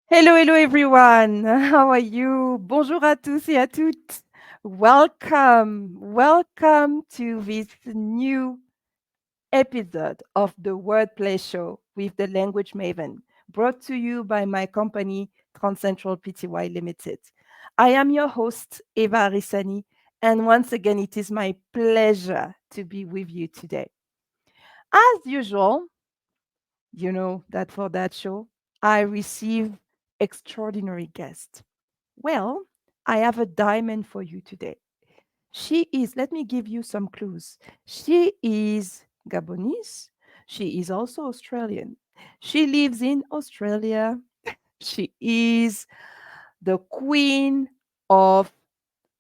Hello, hello everyone. How are you? Bonjour à tous et à toutes. Welcome to this new episode of the Wordplay Show with the Language Maven, brought to you by my company, Transcentral Pty Limited. I am your host, Eva Arisani, and once again, it is my pleasure to be with you today. As usual, you know that for that show, I receive extraordinary guests. Well, I have a diamond for you today. She is, let me give you some clues. She is Gabonese. She is also Australian. She lives in Australia. She is the queen of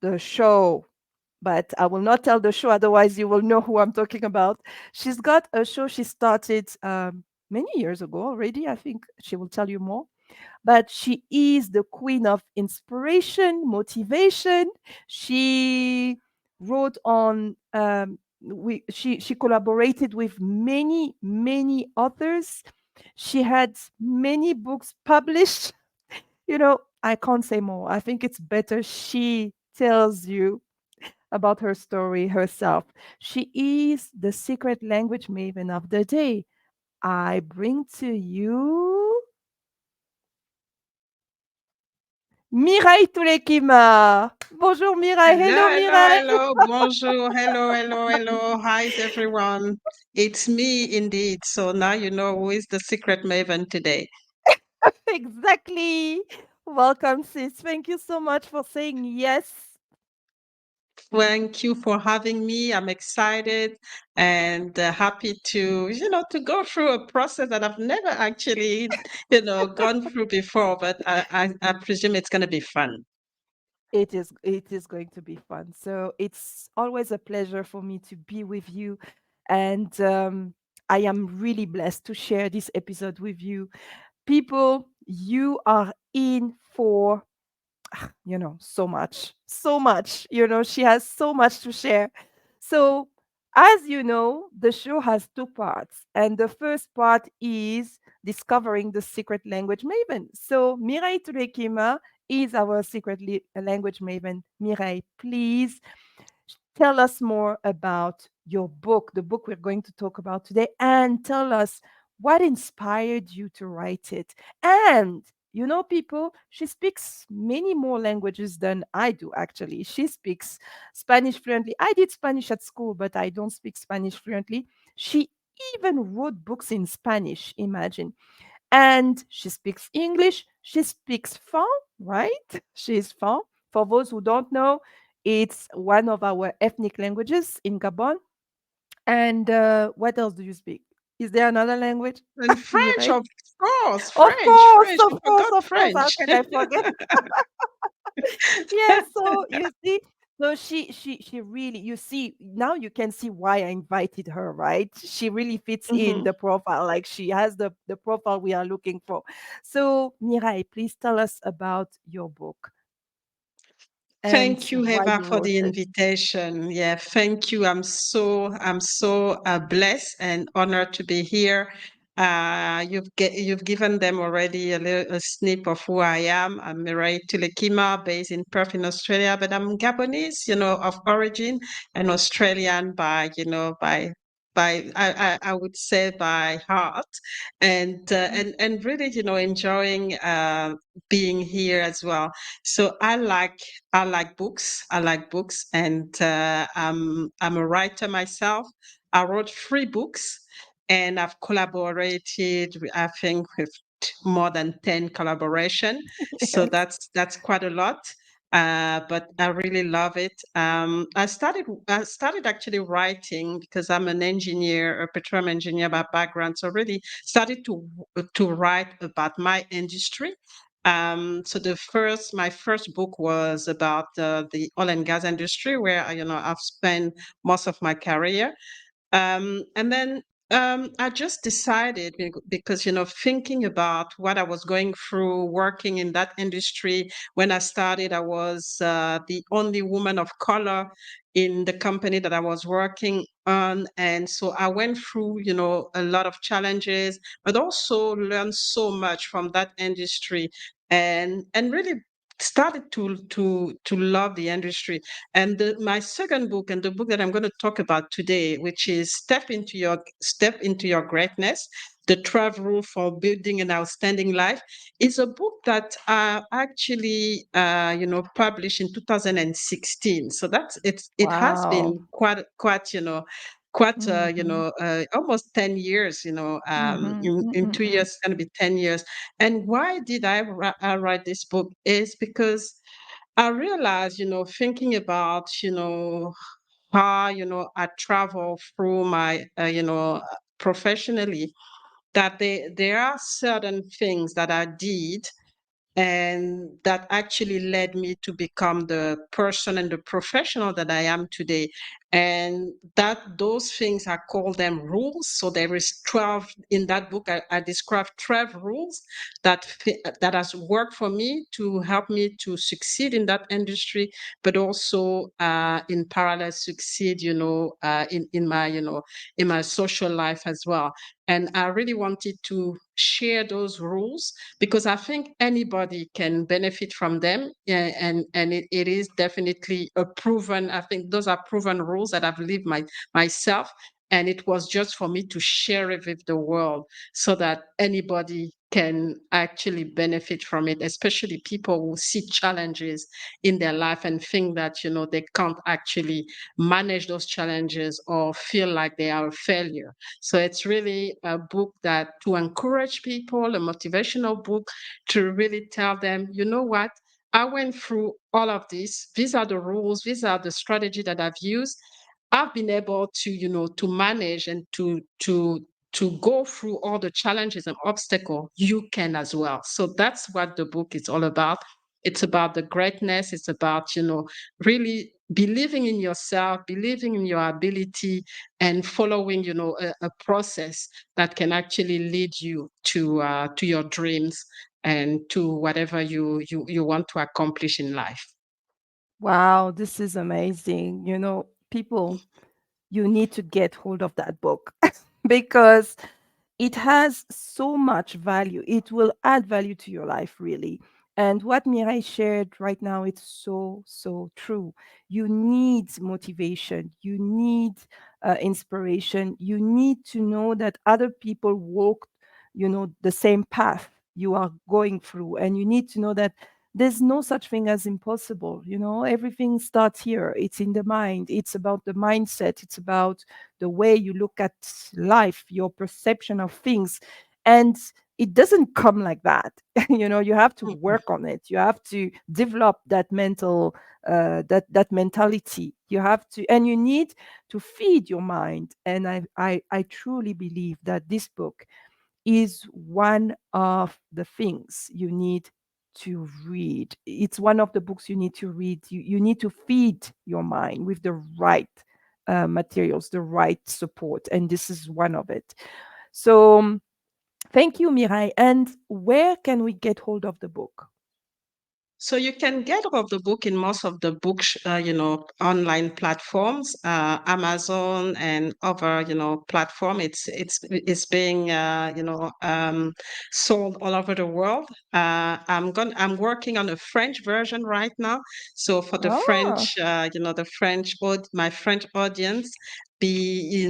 the show. But I will not tell the show, otherwise, you will know who I'm talking about. She's got a show she started many years ago already. I think she will tell you more, but she is the queen of inspiration, motivation. She wrote on she collaborated with many authors. She had many books published. I can't say more. I think it's better she tells you about her story herself. She is the secret language maven of the day. I bring to you Mireille Toulekima. Bonjour Mireille. Hello, Hello hello, Mireille. hello. Bonjour. Hello. Hi, everyone. It's me indeed. So now you know who is the secret maven today. Exactly. Welcome, sis. Thank you so much for saying yes. Thank you for having me. I'm excited and happy to go through a process that I've never actually gone through before, but I presume it's going to be fun. It is going to be fun. So it's always a pleasure for me to be with you. And I am really blessed to share this episode with you. People, you are in for so much. She has so much to share. So, as you know, the show has two parts, and the first part is discovering the secret language maven. So, Mireille Turekima is our language maven. Mireille, please tell us more about your book, the book we're going to talk about today, and tell us what inspired you to write it. And people, she speaks many more languages than I do, actually. She speaks Spanish fluently. I did Spanish at school, but I don't speak Spanish fluently. She even wrote books in Spanish, imagine. And she speaks English. She speaks Fon, right? She's Fon. For those who don't know, it's one of our ethnic languages in Gabon. And what else do you speak? Is there another language, And French, Mireille? of course, Of French, course, French. of You course, forgot of course. How French. can I forget? Yes, so you see, so she really, you see, now you can see why I invited her, right? She really fits in Mhm. the profile, like she has the profile we are looking for. So Mirai, please tell us about your book and Thank you, why Eva, you for wrote the it. invitation. Yeah, thank you. I'm so blessed and honored to be here. You've given them already a snip of who I am. I'm Mireille Tulekima, based in Perth in Australia, but I'm Gabonese, of origin, and Australian by I would say by heart, and really enjoying being here as well. So I like books. I like books, and I'm a writer myself. I wrote 3 books, and I've collaborated, I think, with more than 10 collaboration. So Yes. that's quite a lot. But I really love it. I started actually writing because I'm an engineer, a petroleum engineer by background. So really started to write about my industry. So my first book was about the oil and gas industry, where I've spent most of my career. And then I just decided, because thinking about what I was going through working in that industry. When I started, I was the only woman of color in the company that I was working earn. And so I went through, a lot of challenges, but also learned so much from that industry, and really started to love the industry. And my second book, and the book that I'm going to talk about today, which is Step into Your Greatness: The 12 Rules for Building an Outstanding Life, is a book that I actually published in 2016. So it has Wow. been quite Mhm. almost 10 years, Mhm. in 2 years Mm. it's going to be 10 years. And why did I write this book is because I realized, thinking about, how, I travel through my, professionally, that there are certain things that I did and that actually led me to become the person and the professional that I am today. And that those things, I call them rules. So there is 12 in that book. I describe 12 rules that has worked for me to help me to succeed in that industry, but also in parallel succeed, in my social life as well. And I really wanted to share those rules because I think anybody can benefit from them. Yeah, and it is definitely a proven, I think those are proven rules that I've lived myself. And it was just for me to share it with the world so that anybody can actually benefit from it, especially people who see challenges in their life and think that, they can't actually manage those challenges or feel like they are a failure. So it's really a book that to encourage people, a motivational book to really tell them, you know what, I went through all of this. These are the rules. These are the strategy that I've used. I've been able to, to manage and to go through all the challenges and obstacles. You can as well. So that's what the book is all about. It's about the greatness. It's about, really believing in yourself, believing in your ability, and following, a process that can actually lead you to your dreams and to whatever you want to accomplish in life. Wow, this is amazing. People, you need to get hold of that book because it has so much value. It will add value to your life, really. And what Mirai shared right now, it's so, so true. You need motivation, you need inspiration, you need to know that other people walk, the same path you are going through. And you need to know that there's no such thing as impossible. Everything starts here. It's in the mind. It's about the mindset. It's about the way you look at life, your perception of things. And it doesn't come like that. You have to Mhm. work on it. You have to develop that that mentality. You have to, and you need to feed your mind. And I truly believe that this book is one of the things you need to read. It's one of the books you need to read. You need to feed your mind with the right materials, the right support. And this is one of it. So thank you, Mirai. And where can we get hold of the book? So you can get all of the book in most of the online platforms, Amazon and other, platform. It's being, sold all over the world. I'm working on a French version right now. So for the Oh, French, my French audience, be,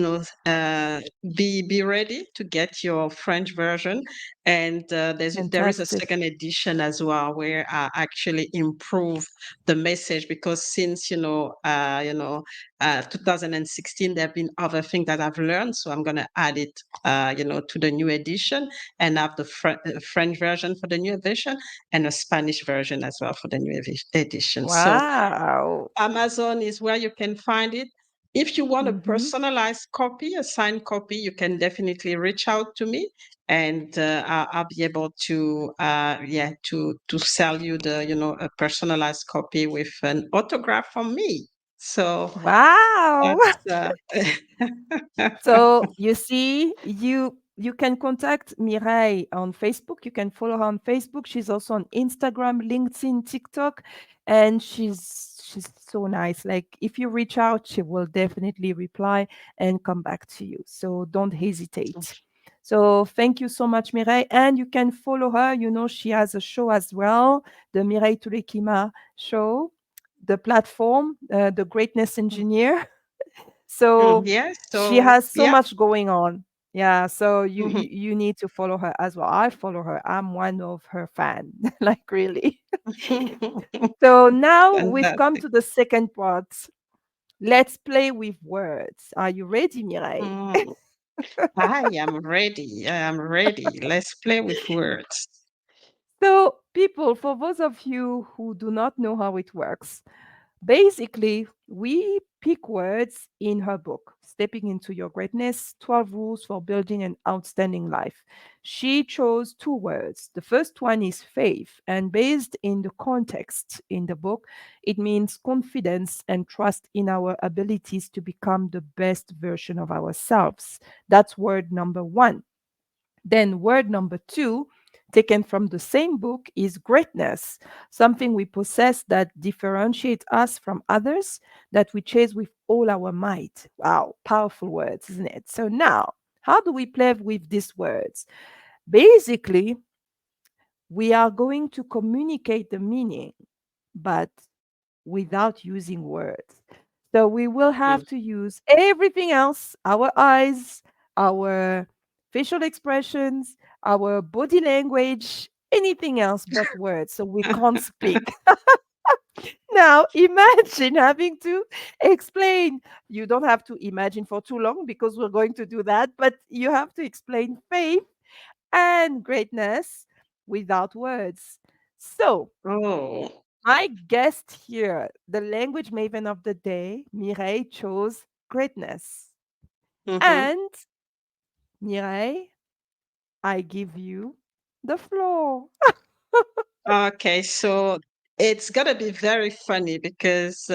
be ready to get your French version. And there is a fantastic. second edition as well where I actually improve the message, because since 2016 there have been other things that I've learned, so I'm going to add it to the new edition, and have the French version for the new edition and a Spanish version as well for the new edition. So Wow. Amazon is where you can find it. If you want a Hmm. personalized copy, a signed copy, you can definitely reach out to me, and I'll be able to, to sell you a personalized copy with an autograph from me. So Wow. that's So you see, you can contact Mireille on Facebook. You can follow her on Facebook. She's also on Instagram, LinkedIn, TikTok, and she's so nice. Like if you reach out, she will definitely reply and come back to you. So don't hesitate. So thank you so much, Mireille. And you can follow her. You know, she has a show as well, the Mireille Tulekima show, the platform, the Greatness Engineer. So Yeah. she So has so yeah. much going on. Yeah, so you, Mhm. you you need to follow her as well. I follow her. I'm one of her fan, like really. So now we've come Fantastic. to the second part. Let's play with words. Are you ready, Mirai? Mm. I am ready. I am ready. Let's play with words. So, people, for those of you who do not know how it works, basically, we pick words in her book, Stepping into Your Greatness 12 Rules for Building an Outstanding Life. She chose two words. The first one is faith, and based in the context in the book, it means confidence and trust in our abilities to become the best version of ourselves. That's word number one. Then, word number two, taken from the same book, is greatness, something we possess that differentiates us from others, that we chase with all our might. Wow, powerful words, isn't it? So, now, how do we play with these words? Basically, we are going to communicate the meaning, but without using words. So we will Mm. have to use everything else, our eyes, our facial expressions, our body language, anything else but words. So we can't speak. Now, imagine having to explain. You don't have to imagine for too long because we're going to do that, but you have to explain faith and greatness without words. So, Oh. my guest here, the language maven of the day, Mireille, chose greatness. Mm-hmm. And Mireille, I give you the floor. Okay, so it's gonna be very funny because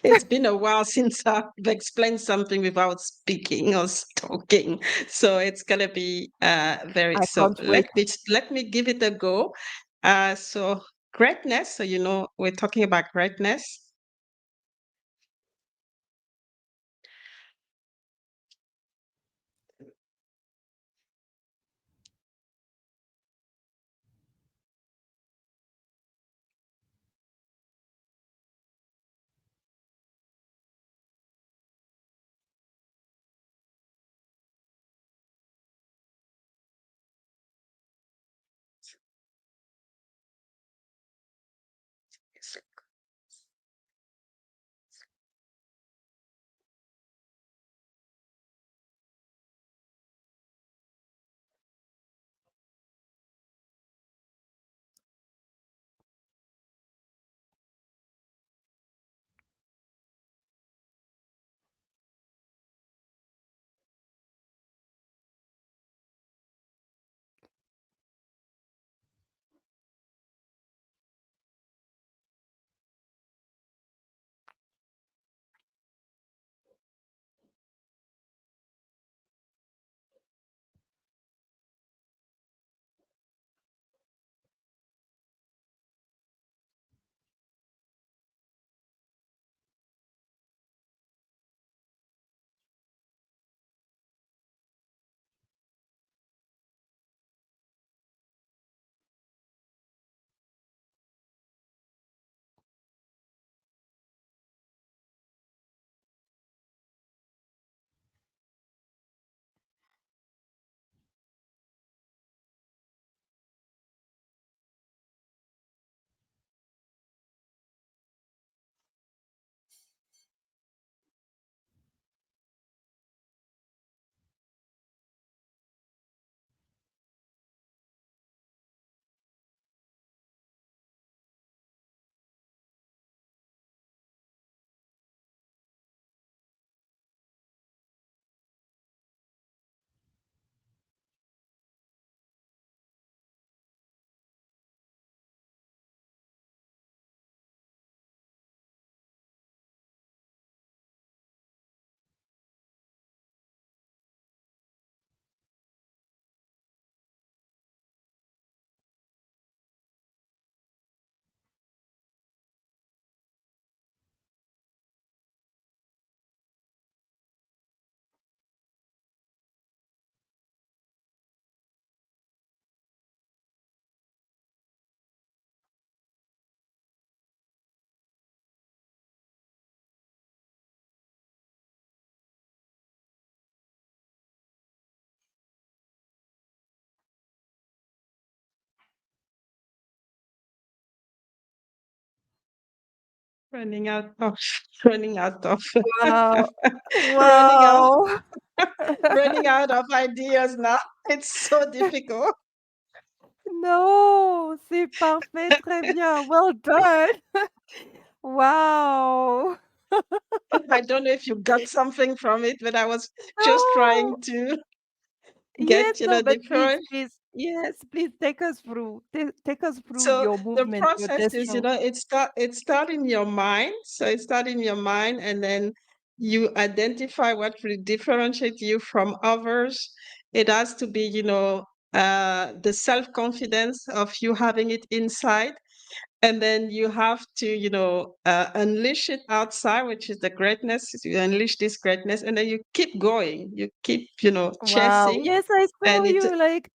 it's been a while since I've explained something without speaking or talking. So it's gonna be very. I So can't wait. let me give it a go. So greatness. So you know we're talking about greatness. running out of running out of Wow. running out Wow. running out of ideas now. It's so difficult. No, c'est parfait, très bien. Well done. Wow. I don't know if you got something from it, but I was just trying No. to Yes, get, no, but please, different. please, yes, please take us through. Take us through So your the movement, your process is, gesture. it start in your mind. So it start in your mind, and then you identify what will differentiate you from others. It has to be, the self-confidence of you having it inside. And then you have to, unleash it outside, which is the greatness. You unleash this greatness, and then you keep going. You keep, Wow. chasing, Yes, I saw and it you like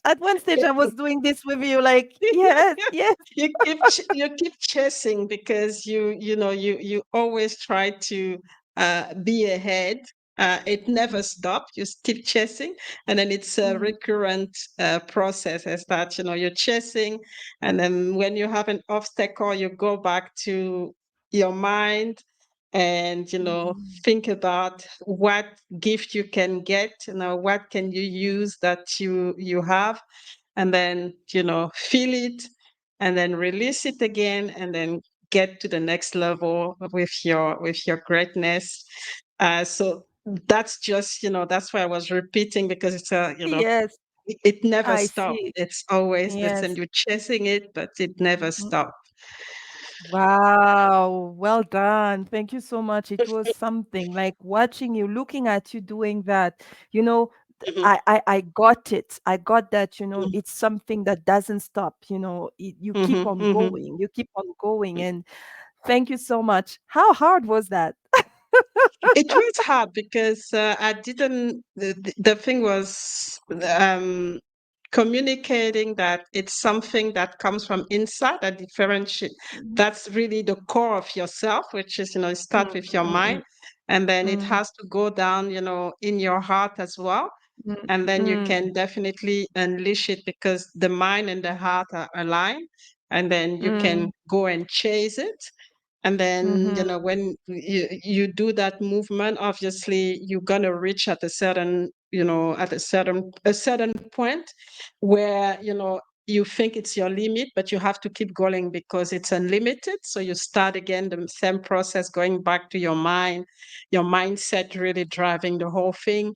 at one stage I was doing this with you, like, yes, yes. you keep chasing because you always try to be ahead. It never stops. You keep chasing, and then it's a Mm, recurrent process. As that, you're chasing, and then when you have an obstacle, you go back to your mind and mhm, think about what gift you can get. What can you use that you have, and then feel it, and then release it again, and then get to the next level with your greatness. So that's just, that's why I was repeating, because it's a, yes, it never I stops. see. It's always this, and Yes. you're chasing it, but it never Mhm. stops. Wow, well done. Thank you so much. It was something like watching you, looking at you doing that. You know, I got it. I got that, it's something that doesn't stop, you keep Mhm, on mhm. going, you keep on going. And thank you so much. How hard was that? It was hard because I didn't. The thing was communicating that it's something that comes from inside, that differentiate. Mhm. That's really the core of yourself, which is, Mm, start with your mm, mind, mm, and then it mm, has to go down, in your heart as well. mm, And then you mm, can definitely unleash it because the mind and the heart are aligned, and then you can mm, go and chase it. And then, mhm. when you do that movement, obviously you're gonna reach at a certain, a certain point where, you think it's your limit, but you have to keep going because it's unlimited. So you start again the same process, going back to your mindset really driving the whole thing.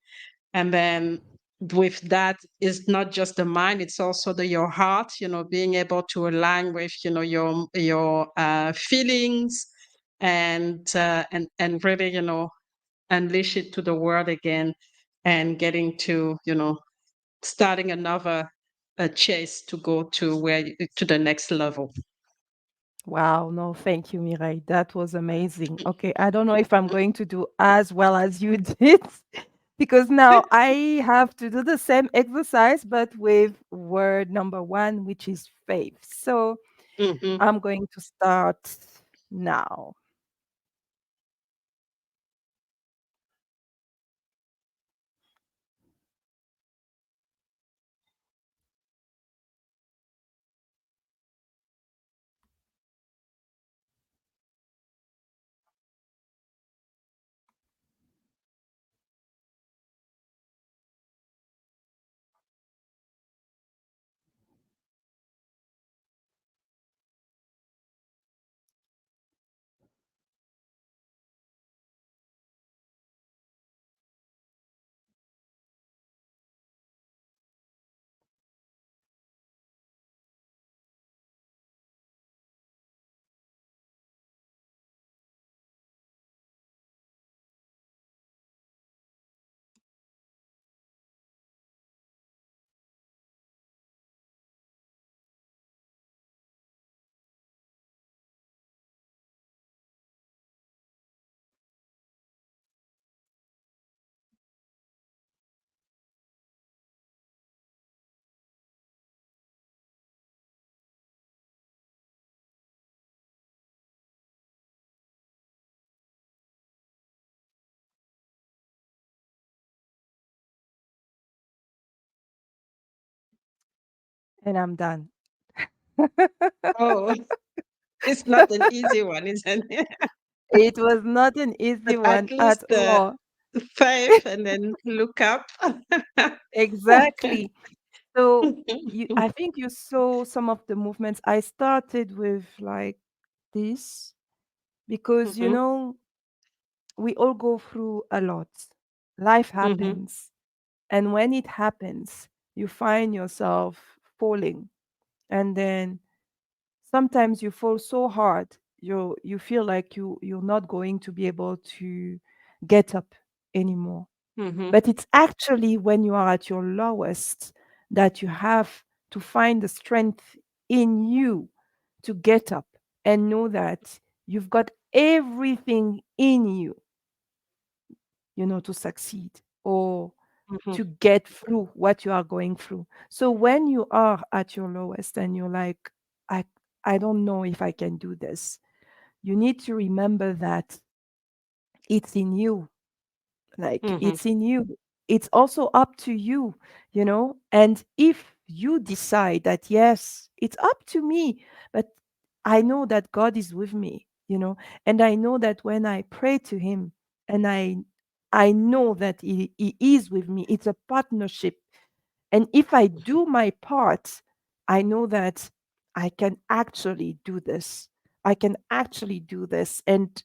And then with that is not just the mind, it's also your heart, being able to align with, your feelings, and really, unleash it to the world again, and getting to, starting another chase to go to to the next level. Wow, no, thank you, Mirai. That was amazing. Okay, I don't know if I'm going to do as well as you did because now I have to do the same exercise, but with word number one, which is faith. So Mhm. I'm going to start now. And I'm done. Oh, It's not an easy one, isn't it? It was not an easy But one at least at all. faith and then look up. Exactly. So I think you saw some of the movements. I started with like this because, Mhm, we all go through a lot. Life mhm, happens. And when it happens, you find yourself falling. And then sometimes you fall so hard, you feel like you're not going to be able to get up anymore. mhm, But it's actually when you are at your lowest that you have to find the strength in you to get up and know that you've got everything in you, to succeed or mhm, to get through what you are going through. So when you are at your lowest and you're like, I I don't know if I can do this, you need to remember that it's in you. Like mhm, it's in you. It's also up to you. And if you decide that, yes, it's up to me, but I know that God is with me. And I know that when I pray to Him and I know that he is with me, it's a partnership. And if I do my part, I know that I can actually do this. I can actually do this. And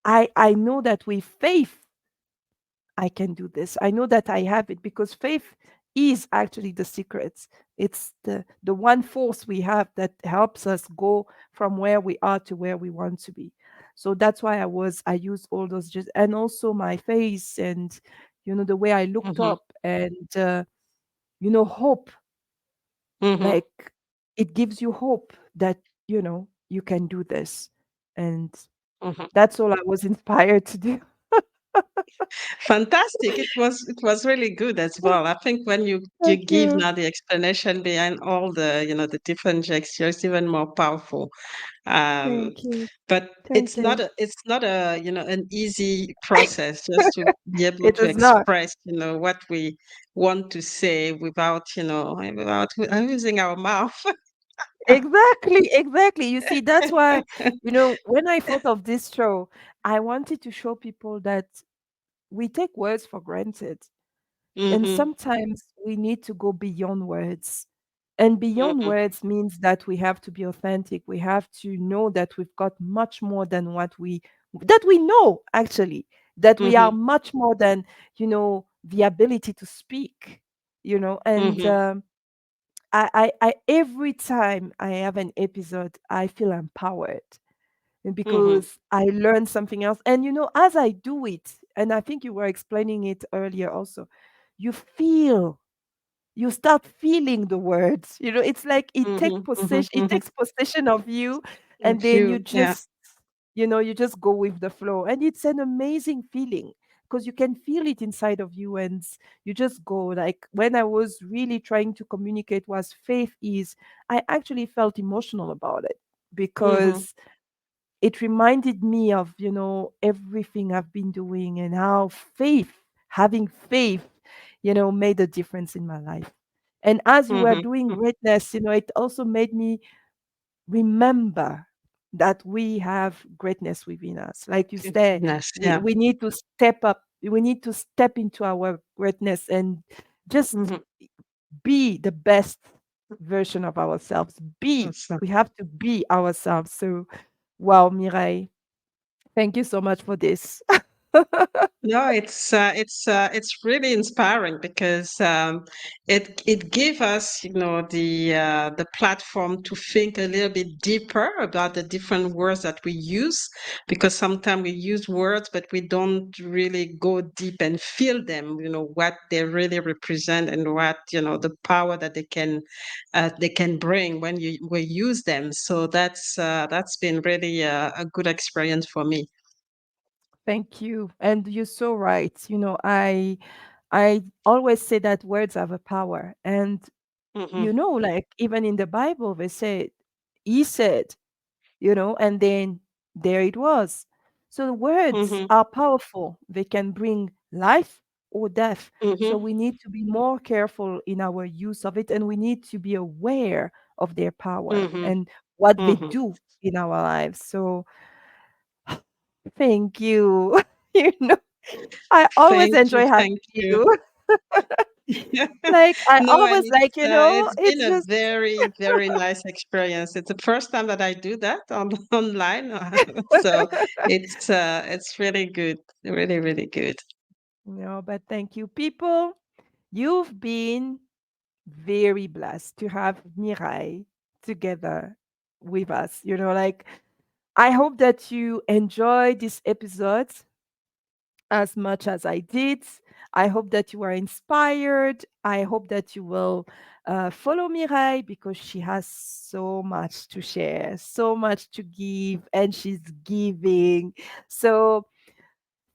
I know that with faith, I can do this. I know that I have it because faith is actually the secret. It's the one force we have that helps us go from where we are to where we want to be. So that's why I used all those just and also my face and the way I looked mhm, up and hope. mhm, Like it gives you hope that you can do this. And mhm. that's all I was inspired to do. Fantastic. It was really good as well. I think when you Thank give you. now the explanation behind all the different gestures, even more powerful. Um, Thank you. but Thank you. it's not a an easy process just to be able It to is not. express what we want to say without without using our mouth. Exactly, exactly. You see, that's why, when I thought of this show, I wanted to show people that we take words for granted. And Mhm, sometimes we need to go beyond words. And beyond mhm, words means that we have to be authentic. We have to know that we've got much more than that we know actually, that we are mhm, much more than, the ability to speak, and mhm, every time I have an episode, I feel empowered mhm, because I learn something else. And as I do it, and I think you were explaining it earlier also, you feel you start feeling the words. It's like mhm, mhm, it mhm. takes possession of you, and Of then you you, yeah. just you just go with the flow. And it's an amazing feeling because you can feel it inside of you, and you just go. Like when I was really trying to communicate what faith is, I actually felt emotional about it Mhm, because it reminded me of everything I've been doing and how having faith made a difference in my life. And as you were mhm, doing mhm. greatness, it also made me remember that we have greatness within us. Like you said, Goodness, we, yeah. we need to step up, we need to step into our greatness and just Mhm. be the best version of ourselves. Awesome. We have to be ourselves. So, wow, Mirai, thank you so much for this. No, it's really inspiring because it gave us the platform to think a little bit deeper about the different words that we use, because sometimes we use words but we don't really go deep and feel them, what they really represent and what the power that they can bring when we use them. So that's been really a good experience for me. Thank you. And you're so right. I always say that words have a power. And Hmm. like even in the Bible, they say, He said, and then there it was. So words Hmm. are powerful. They can bring life or death. So Hmm. we need to be more careful in our use of it, and we need to be aware of their power. Hmm. And what they Mhm. do in our lives. So thank you. You know, I always Thank you, enjoy having thank you. you. Like I No, and always like, it's been it's a just very, very nice experience. It's the first time that I do that on online, so it's really good, really, really good. no, but thank you, people. You've been very blessed to have Mirai together with us. Like I hope that you enjoyed this episode as much as I did. I hope that you are inspired. I hope that you will follow Mirai because she has so much to share, so much to give, and she's giving. So,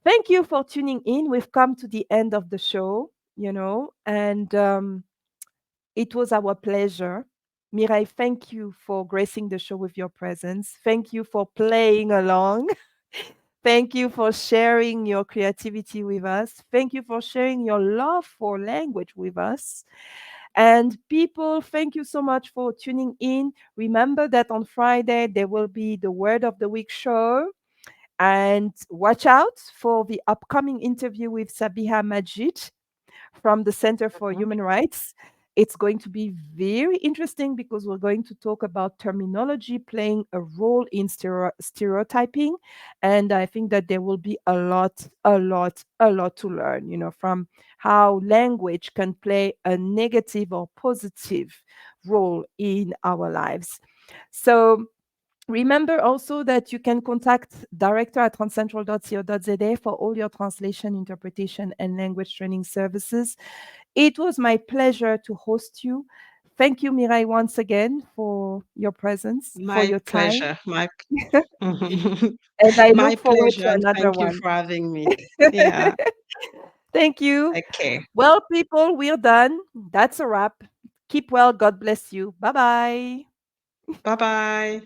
thank you for tuning in. We've come to the end of the show, and it was our pleasure. Mirai, thank you for gracing the show with your presence. Thank you for playing along. Thank you for sharing your creativity with us. Thank you for sharing your love for language with us. And people, thank you so much for tuning in. Remember that on Friday, there will be the Word of the Week show. And watch out for the upcoming interview with Sabiha Majid from the Center for Mhm. Human Rights. It's going to be very interesting because we're going to talk about terminology playing a role in stereotyping. And I think that there will be a lot to learn, from how language can play a negative or positive role in our lives. So, remember also that you can contact director@transcentral.co.za for all your translation, interpretation, and language training services. It was my pleasure to host you. Thank you, Mirai, once again for your presence, for My your time. pleasure, And I my look forward to pleasure, and another thank you one. for having me. Yeah. Thank you. Okay. Well, people, we're done. That's a wrap. Keep well. God bless you. Bye bye. Bye bye.